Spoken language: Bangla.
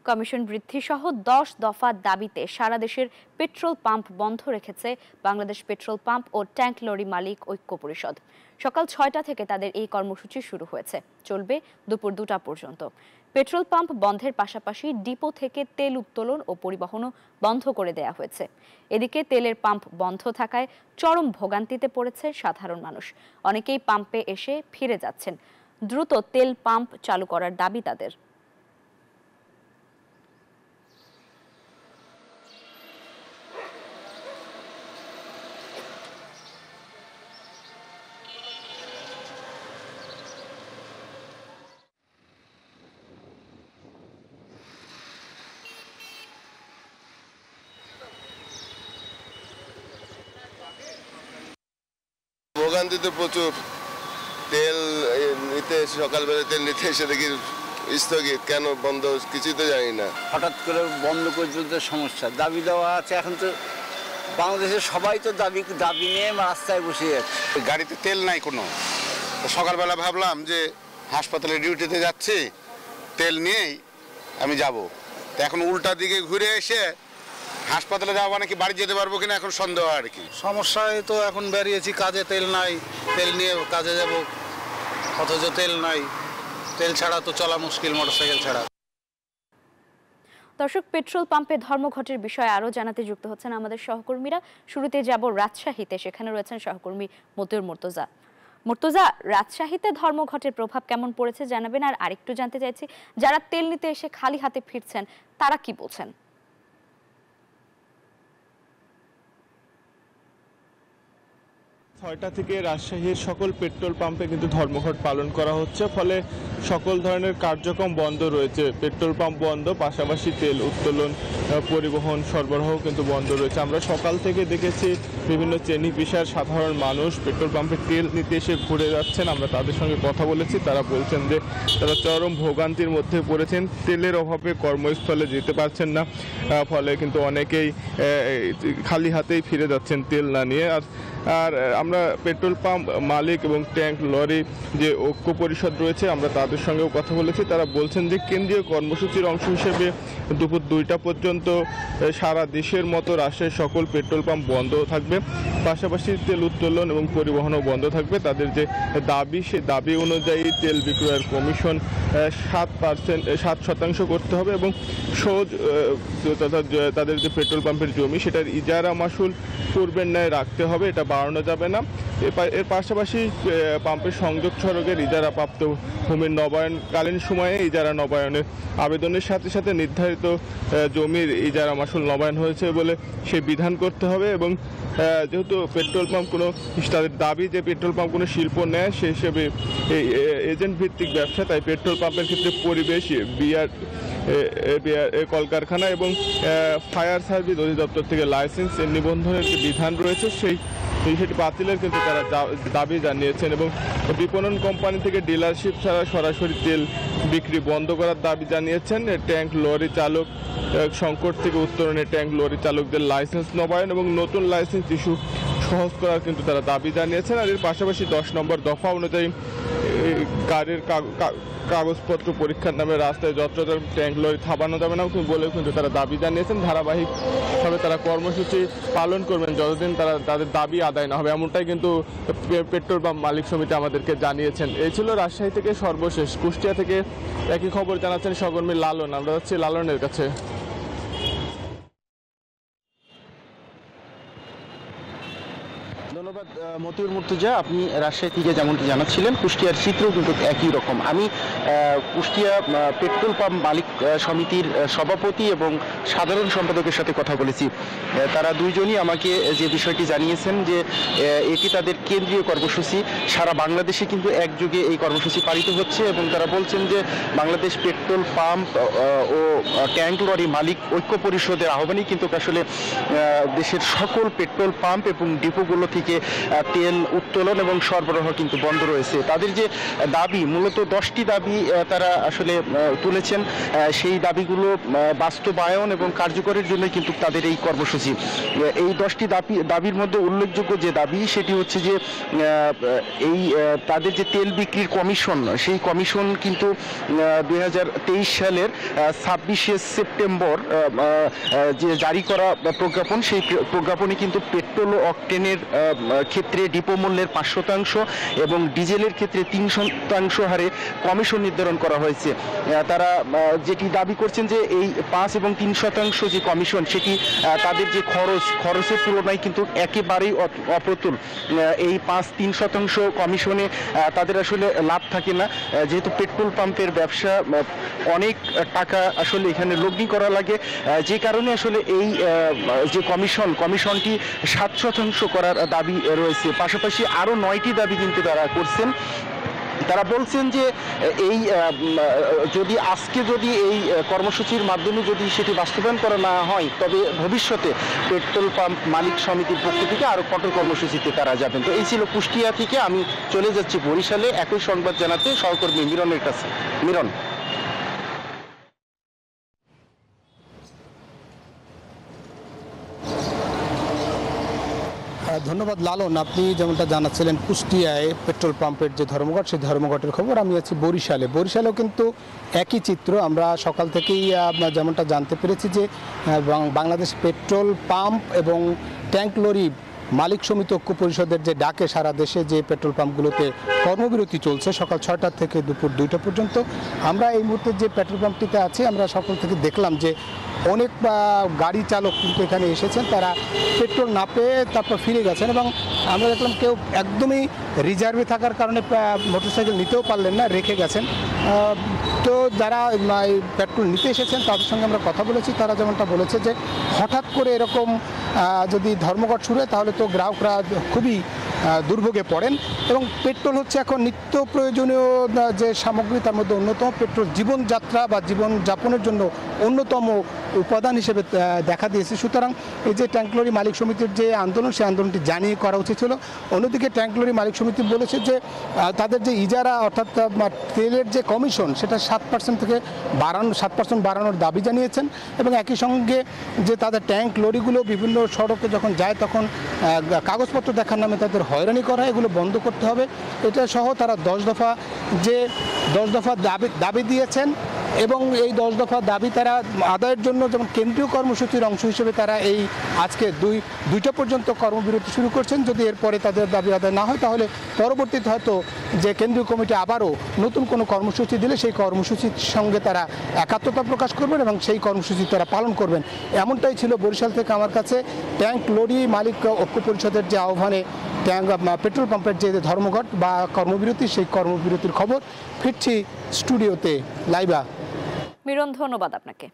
কমিশন বৃদ্ধি সহ 10 দফা দাবিতে সারা দেশের পেট্রোল পাম্প বন্ধ রেখেছে বাংলাদেশ পেট্রোল পাম্প ও ট্যাঙ্ক লরি মালিক ঐক্য পরিষদ। সকাল 6টা থেকে তাদের এই কর্মসূচি শুরু হয়েছে, চলবে দুপুর 2টা পর্যন্ত। পেট্রোল পাম্প বন্ধের পাশাপাশি ডিপো থেকে তেল উত্তোলন ও পরিবহনও বন্ধ করে দেয়া হয়েছে। এদিকে তেলের পাম্প বন্ধ থাকায় চরম ভোগান্তিতে পড়েছে সাধারণ মানুষ। অনেকেই পাম্পে এসে ফিরে যাচ্ছেন। দ্রুত তেল পাম্প চালু করার দাবি তাদের। ভোগান্তিতে প্রচুর। তেল নিতে সকালবেলা তেল নিতে এসে দেখি স্থগিত, কেন বন্ধ কিছুই তো জানি না। হঠাৎ করে বন্ধ করে দিতে সমস্যা, দাবি দেওয়া আছে। এখন তো বাংলাদেশের সবাই তো দাবি নিয়ে রাস্তায় বসে যাচ্ছে। গাড়িতে তেল নাই কোনো। সকালবেলা ভাবলাম যে হাসপাতালে ডিউটিতে যাচ্ছি, তেল নিয়েই আমি যাব। তো এখন উল্টা দিকে ঘুরে এসে হাসপাতালে যাওয়া মানে কি বাড়ি যেতে পারবো কিনা এখন সন্দেহ আর কি। সমস্যায় তো এখন বেরিয়েছি, কাজে তেল নাই, তেল নিয়ে কাজে যাব, অথচ তেল নাই। তেল ছাড়া তো চলা মুশকিল, মোটরসাইকেল ছাড়া। দর্শক, পেট্রোল পাম্পে ধর্মঘটের বিষয়ে আরো জানাতে যুক্ত হচ্ছেন আমাদের সহকর্মীরা। শুরুতে যাব রাজশাহীতে, সেখানে রয়েছেন সহকর্মী মতিউর মুর্তজা। মুর্তজা, রাজশাহীতে ধর্মঘটের প্রভাব কেমন পড়েছে জানাবেন। আর আরেকটু জানতে চাইছি, যারা তেল নিতে এসে খালি হাতে ফিরছেন তারা কি বলছেন? 6টা থেকে রাজশাহীর সকল পেট্রোল পাম্পে কিন্তু ধর্মঘট পালন করা হচ্ছে, ফলে সকল ধরনের কার্যক্রম বন্ধ রয়েছে। পেট্রোল পাম্প বন্ধ, পাশাপাশি তেল উত্তোলন, পরিবহন সরবরাহ কিন্তু বন্ধ রয়েছে। আমরা সকাল থেকে দেখেছি বিভিন্ন শ্রেণী পেশার সাধারণ মানুষ পেট্রোল পাম্পে তেল নিতে এসে ঘুরে যাচ্ছেন। আমরা তাদের সঙ্গে কথা বলেছি, তারা বলছেন যে তারা চরম ভোগান্তির মধ্যে পড়েছেন। তেলের অভাবে কর্মস্থলে যেতে পারছেন না, ফলে কিন্তু অনেকেই খালি হাতেই ফিরে যাচ্ছেন তেল না নিয়ে। আর আমরা পেট্রোল পাম্প মালিক এবং ট্যাঙ্ক লরি যে ঐক্য পরিষদ রয়েছে, আমরা তাদের সঙ্গেও কথা বলেছি। তারা বলছেন যে কেন্দ্রীয় কর্মসূচির অংশ হিসেবে দুপুর 2টা পর্যন্ত সারা দেশের মতো রাজশাহীর সকল পেট্রোল পাম্প বন্ধ থাকবে, পাশাপাশি তেল উত্তোলন এবং পরিবহনও বন্ধ থাকবে। তাদের যে দাবি, সে দাবি অনুযায়ী তেল বিক্রয়ের কমিশন 7% করতে হবে এবং তাদের যে পেট্রোল পাম্পের জমি সেটার ইজারা মাসুল পূর্বের ন্যায় রাখতে হবে, এটা বাড়ানো যাবে না। এর পাশাপাশি পাম্পের সংযোগ সড়কের ইজারা প্রাপ্ত ভূমির নবায়নকালীন সময়ে ইজারা নবায়নের আবেদনের সাথে সাথে নির্ধারিত জমির ইজারা মাসুল নবায়ন হয়েছে বলে সে বিধান করতে হবে। এবং যেহেতু পেট্রোল পাম্প কোনো, তাদের দাবি যে পেট্রোল পাম্প কোনো শিল্প নেয়, সে হিসেবে এজেন্ট ভিত্তিক ব্যবসা, তাই পেট্রোল পাম্পের ক্ষেত্রে পরিবেশ, বিআর কলকারখানা এবং ফায়ার সার্ভিস অধিদপ্তর থেকে লাইসেন্স নিবন্ধনের যে বিধান রয়েছে সেটি বাতিলের কিন্তু তারা দাবি জানিয়েছেন। এবং বিপণন কোম্পানি থেকে ডিলারশিপ ছাড়া সরাসরি তেল বিক্রি বন্ধ করার দাবি জানিয়েছেন। ট্যাঙ্ক লরি চালক সংকট থেকে উত্তরণে ট্যাঙ্ক লরি চালকদের লাইসেন্স নবায়ন এবং নতুন লাইসেন্স ইস্যু সহজ করার কিন্তু তারা দাবি জানিয়েছেন। আর এর পাশাপাশি 10 নম্বর দফা অনুযায়ী গাড়ির কাগজপত্র পরীক্ষার নামে রাস্তায় যত্রতর ট্যাঙ্ক লরি থামানো যাবে না বলেও কিন্তু তারা দাবি জানিয়েছেন। ধারাবাহিকভাবে তারা কর্মসূচি পালন করবেন যতদিন তাদের দাবি আদায় না হবে, এমনটাই কিন্তু পেট্রোল পাম্প মালিক সমিতি আমাদেরকে জানিয়েছেন। এই ছিল রাজশাহী থেকে সর্বশেষ। কুষ্টিয়া থেকে একই খবর জানাচ্ছেন সহকর্মী লালন। আমরা যাচ্ছি লালনের কাছে। ধন্যবাদ মতিউর মুর্তজা। আপনি রাজশাহী থেকে যেমনটি জানাচ্ছিলেন, কুষ্টিয়ার চিত্রও কিন্তু একই রকম। আমি কুষ্টিয়া পেট্রোল পাম্প মালিক সমিতির সভাপতি এবং সাধারণ সম্পাদকের সাথে কথা বলেছি। তারা দুইজনই আমাকে যে বিষয়টি জানিয়েছেন যে এটি তাদের কেন্দ্রীয় কর্মসূচি। সারা বাংলাদেশে কিন্তু একযোগে এই কর্মসূচি পালিত হচ্ছে এবং তারা বলছেন যে বাংলাদেশ পেট্রোল পাম্প ও ট্যাঙ্ক লরি মালিক ঐক্য পরিষদের আহ্বানেই কিন্তু আসলে দেশের সকল পেট্রোল পাম্প এবং ডিপোগুলো থেকে তেল উত্তোলন এবং সরবরাহ কিন্তু বন্ধ রয়েছে। তাদের যে দাবি, মূলত 10টি দাবি তারা আসলে তুলেছেন, সেই দাবিগুলো বাস্তবায়ন এবং কার্যকরের জন্য কিন্তু তাদের এই কর্মসূচি। এই 10টি দাবির মধ্যে উল্লেখযোগ্য যে দাবি সেটি হচ্ছে যে এই তাদের যে তেল বিক্রির কমিশন, সেই কমিশন কিন্তু 2023 সালের 26শে সেপ্টেম্বর যে জারি করা প্রজ্ঞাপন, সেই প্রজ্ঞাপনে কিন্তু পেট্রোল ও অকটেনের ক্ষেত্রে ডিপো মূল্যের 5% এবং ডিজেলের ক্ষেত্রে 3% হারে কমিশন নির্ধারণ করা হয়েছে। তারা যেটি দাবি করছেন যে এই 5 এবং 3% যে কমিশন, সেটি তাদের যে খরচের তুলনায় কিন্তু একেবারেই অপ্রতুল। এই 5-3% কমিশনে তাদের আসলে লাভ থাকে না, যেহেতু পেট্রোল পাম্পের ব্যবসা অনেক টাকা আসলে এখানে লগ্নি করা লাগে, যে কারণে আসলে এই যে কমিশনটি 7% করার দাবি রয়েছে। পাশাপাশি আরও 9টি দাবি কিন্তু তারা করছেন। তারা বলছেন যে এই যদি এই কর্মসূচির মাধ্যমে যদি সেটি বাস্তবায়ন করা না হয়, তবে ভবিষ্যতে পেট্রোল পাম্প মালিক সমিতির পক্ষ থেকে আরও কঠোর কর্মসূচিতে তারা যাবেন। তো এই ছিল কুষ্টিয়া থেকে। আমি চলে যাচ্ছি বরিশালে একই সংবাদ জানাতে সহকর্মী মিরনের কাছে। মিরন। ধন্যবাদ লালন। আপনি যেমনটা জানাচ্ছিলেন কুষ্টিয়ায় পেট্রোল পাম্পের যে ধর্মঘট, সেই ধর্মঘটের খবর। আমি আছি বরিশালেও কিন্তু একই চিত্র। আমরা সকাল থেকেই যেমনটা জানতে পেরেছি যে বাংলাদেশ পেট্রোল পাম্প এবং ট্যাঙ্ক লরি মালিক সমিতি ঐক্য পরিষদের যে ডাকে সারা দেশে যে পেট্রোল পাম্পগুলোতে কর্মবিরতি চলছে সকাল 6টা থেকে দুপুর 2টা পর্যন্ত। আমরা এই মুহূর্তে যে পেট্রোল পাম্পটিতে আছি, আমরা সকাল থেকে দেখলাম যে অনেক গাড়ি চালক কিন্তু এখানে এসেছেন, তারা পেট্রোল না পেয়ে তারপর ফিরে গেছেন এবং আমরা দেখলাম কেউ একদমই রিজার্ভে থাকার কারণে মোটরসাইকেল নিতেও পারলেন না, রেখে গেছেন। তো যারা পেট্রোল নিতে এসেছেন তাদের সঙ্গে আমরা কথা বলেছি। তারা যেমনটা বলেছে যে হঠাৎ করে এরকম যদি ধর্মঘট শুরু হয় তাহলে তো গ্রাহকরা খুবই দুর্ভোগে পড়েন এবং পেট্রোল হচ্ছে এখন নিত্য প্রয়োজনীয় যে সামগ্রী, তার মধ্যে অন্যতম। পেট্রোল জীবনযাত্রা বা জীবনযাপনের জন্য অন্যতম উপাদান হিসেবে দেখা দিয়েছে। সুতরাং এই যে ট্যাঙ্ক লরি মালিক সমিতির যে আন্দোলন, সেই আন্দোলনটি জানিয়ে করা উচিত ছিল। অন্যদিকে ট্যাঙ্ক লরি মালিক সমিতি বলেছে যে তাদের যে ইজারা অর্থাৎ তেলের যে কমিশন, সেটা 7% থেকে 7% বাড়ানোর দাবি জানিয়েছেন এবং একই সঙ্গে যে তাদের ট্যাঙ্ক লরিগুলো বিভিন্ন সড়কে যখন যায় তখন কাগজপত্র দেখার নামে তাদের হয়রানি করা, এগুলো বন্ধ করতে হবে। এটা সহ তারা 10 দফা দাবি দিয়েছেন এবং এই 10 দফা দাবি তারা আদায়ের জন্য যেমন কেন্দ্রীয় কর্মসূচির অংশ হিসেবে তারা এই আজকে 2টা পর্যন্ত কর্মবিরতি শুরু করছেন। যদি এরপরে তাদের দাবি আদায় না হয় তাহলে পরবর্তীতে হয়তো যে কেন্দ্রীয় কমিটি আবারও নতুন কোনো কর্মসূচি দিলে সেই কর্মসূচির সঙ্গে তারা একাত্মতা প্রকাশ করবেন এবং সেই কর্মসূচি তারা পালন করবেন। এমনটাই ছিল বরিশাল থেকে আমার কাছে ট্যাঙ্ক লরি মালিক ঐক্য পরিষদের যে আহ্বানে পেট্রোল পাম্পের যে ধর্মঘট বা কর্মবিরতি, সেই কর্মবিরতির খবর। ফিরছি স্টুডিওতে। লাইবা। মিরন, ধন্যবাদ আপনাকে।